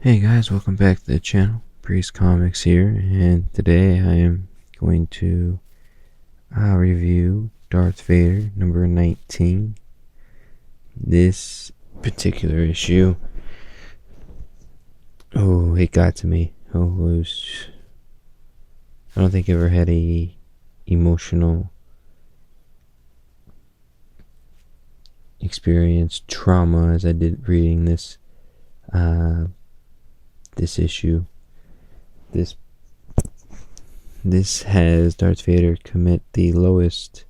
Hey guys, welcome back to the channel. Priest Comics here, and today I am going to review Darth Vader number 19. This particular issue, it got to me. I don't think I ever had a emotional experience, trauma, as I did reading this issue. This has Darth Vader commit the lowest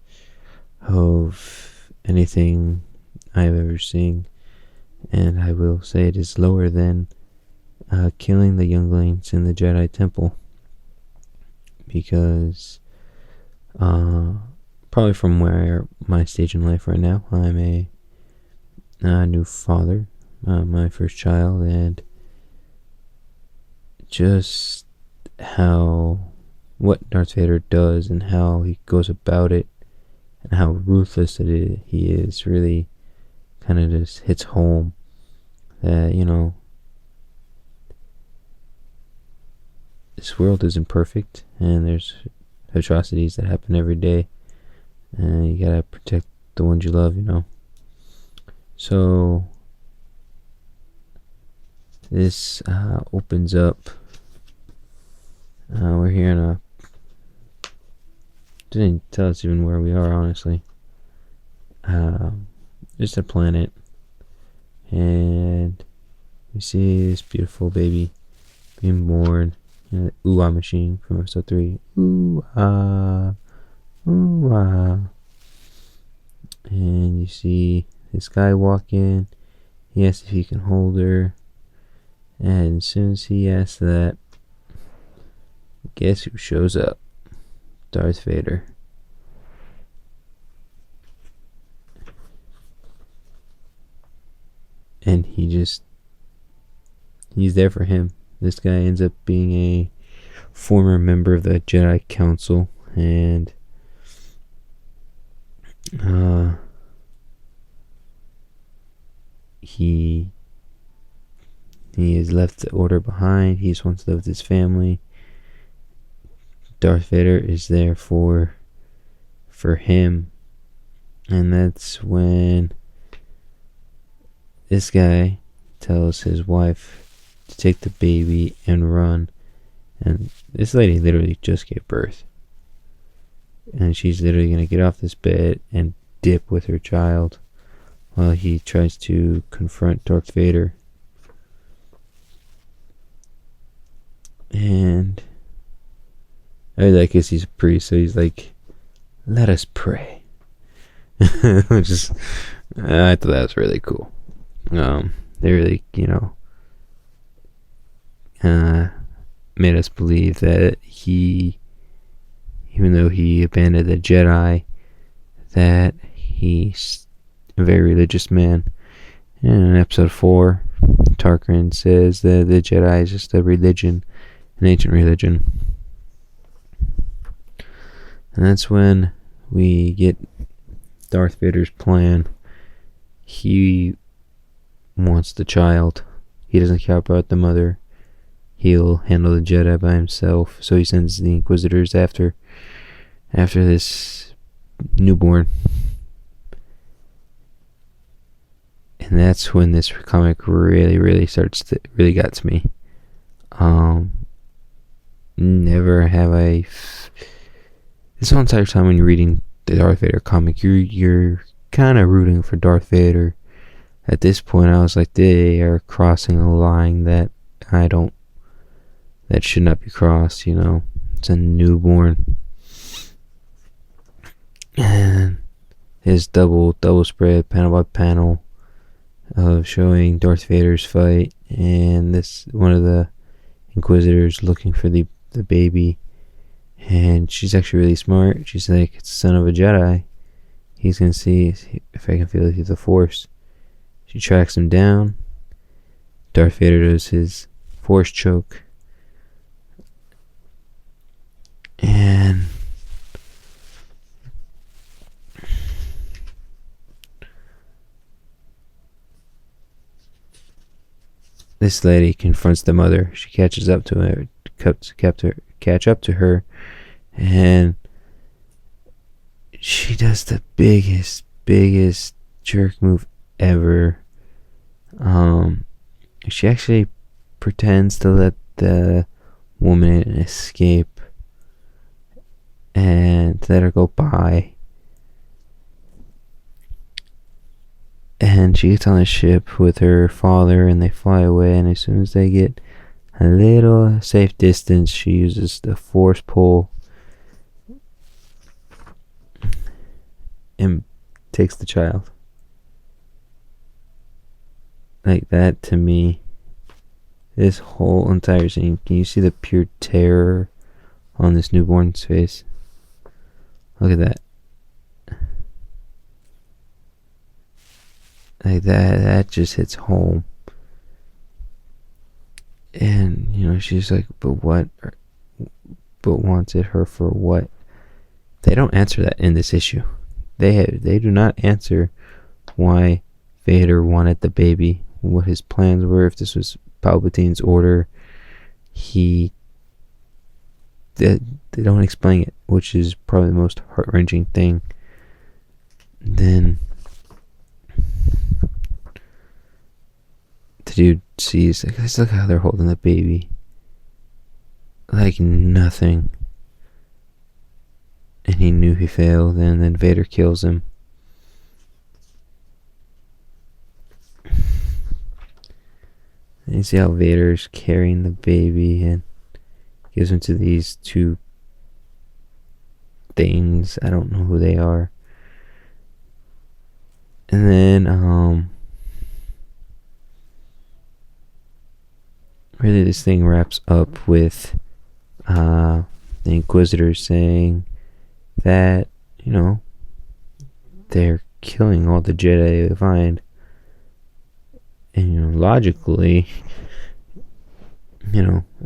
of anything I've ever seen, and I will say it is lower than killing the younglings in the Jedi Temple, because probably from where my stage in life right now, I'm a new father, my first child, and just what Darth Vader does and how he goes about it and how ruthless he is really kind of just hits home that, this world isn't perfect and there's atrocities that happen every day, and you gotta protect the ones you love, So this opens up. We're here in a... Didn't tell us even where we are, honestly. Just a planet, and we see this beautiful baby being born in an ooh-ah machine from episode 3. Ooh-ah, ooh-ah. And you see this guy walk in. He asks if he can hold her, and as soon as he asks that, guess who shows up? Darth Vader. And he's there for him. This guy ends up being a former member of the Jedi Council, and he has left the order behind. He just wants to live with his family. Darth Vader is there for him, and that's when this guy tells his wife to take the baby and run. And this lady literally just gave birth, and she's literally gonna get off this bed and dip with her child while he tries to confront Darth Vader. And I guess he's a priest, so he's like, "Let us pray," which is, I thought that was really cool. They really, made us believe that he, even though he abandoned the Jedi, that he's a very religious man. And in episode 4, Tarkin says that the Jedi is just a religion, an ancient religion. And that's when we get Darth Vader's plan. He wants the child. He doesn't care about the mother. He'll handle the Jedi by himself. So he sends the Inquisitors after this newborn. And that's when this comic really got to me. Never have I... This whole entire time when you're reading the Darth Vader comic, you're kind of rooting for Darth Vader. At this point, I was like, they are crossing a line that should not be crossed, It's a newborn. And his double spread, panel by panel, of showing Darth Vader's fight, and this one of the Inquisitors looking for the baby. And she's actually really smart. She's like, it's the son of a Jedi. He's gonna see if I can feel it through the Force. She tracks him down. Darth Vader does his Force choke. And this lady confronts the mother. She catches up to her, catch up to her, and she does the biggest jerk move ever. She actually pretends to let the woman escape and let her go by. And she gets on a ship with her father and they fly away, and as soon as they get a little safe distance, she uses the force pull and takes the child. Like, that to me, this whole entire scene, can you see the pure terror on this newborn's face? Look at that. Like, that just hits home. And, she's like, but what? But wanted her for what? They don't answer that in this issue. They do not answer why Vader wanted the baby, what his plans were, if this was Palpatine's order. They don't explain it, which is probably the most heart-wrenching thing. Then the dude sees, like, let's look how they're holding the baby. Like nothing. And he knew he failed, and then Vader kills him. And you see how Vader's carrying the baby and gives him to these two things. I don't know who they are. And then, really this thing wraps up with the Inquisitors saying that, they're killing all the Jedi they find. And, logically,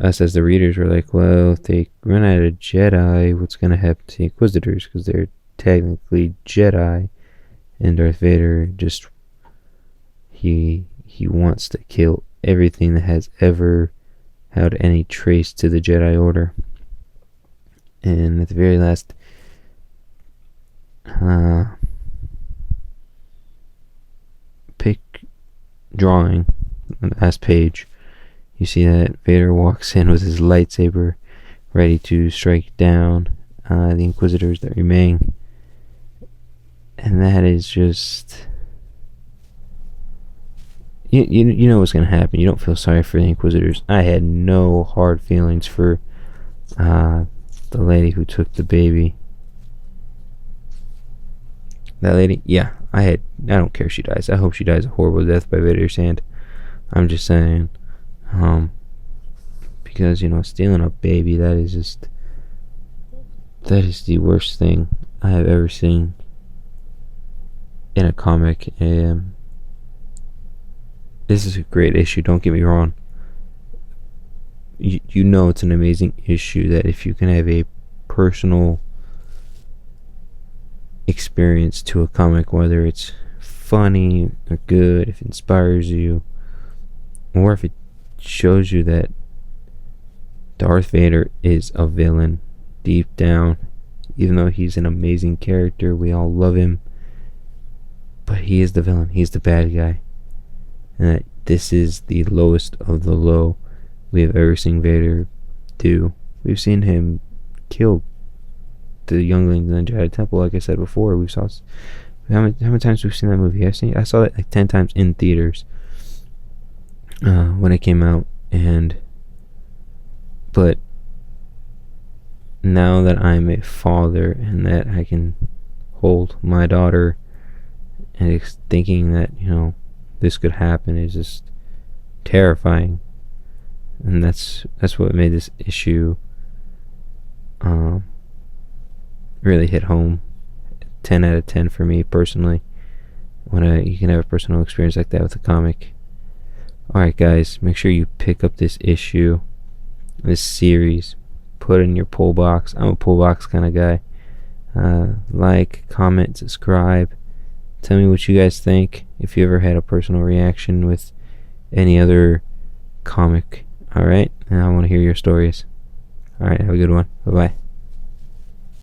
us as the readers were like, well, if they run out of Jedi, what's going to happen to the Inquisitors? Because they're technically Jedi. And Darth Vader just, he wants to kill everything that has ever had any trace to the Jedi Order. And at the very last drawing on the last page, you see that Vader walks in with his lightsaber ready to strike down the Inquisitors that remain. And that is just, you know what's going to happen. You don't feel sorry for the Inquisitors. I had no hard feelings for the lady who took the baby. That lady, yeah, I don't care if she dies. I hope she dies a horrible death by Vader's hand. I'm just saying, because stealing a baby, that is the worst thing I have ever seen in a comic. This is a great issue, don't get me wrong. It's an amazing issue that if you can have a personal experience to a comic, whether it's funny or good, if it inspires you, or if it shows you that Darth Vader is a villain deep down, even though he's an amazing character, we all love him, but he is the villain, he's the bad guy, and that this is the lowest of the low we have ever seen Vader do. We've seen him kill the younglings in the Jedi Temple, like I said before. We saw how many times we've seen that movie. I saw it like 10 times in theaters when it came out, but now that I'm a father and that I can hold my daughter, and thinking that this could happen is just terrifying. And that's what made this issue really hit home. 10 out of 10 for me personally, when you can have a personal experience like that with a comic. Alright guys, make sure you pick up this issue, this series, put it in your pull box. I'm a pull box kind of guy. Like, comment, subscribe, tell me what you guys think. If you ever had a personal reaction with any other comic. Alright? And I want to hear your stories. Alright, have a good one. Bye-bye.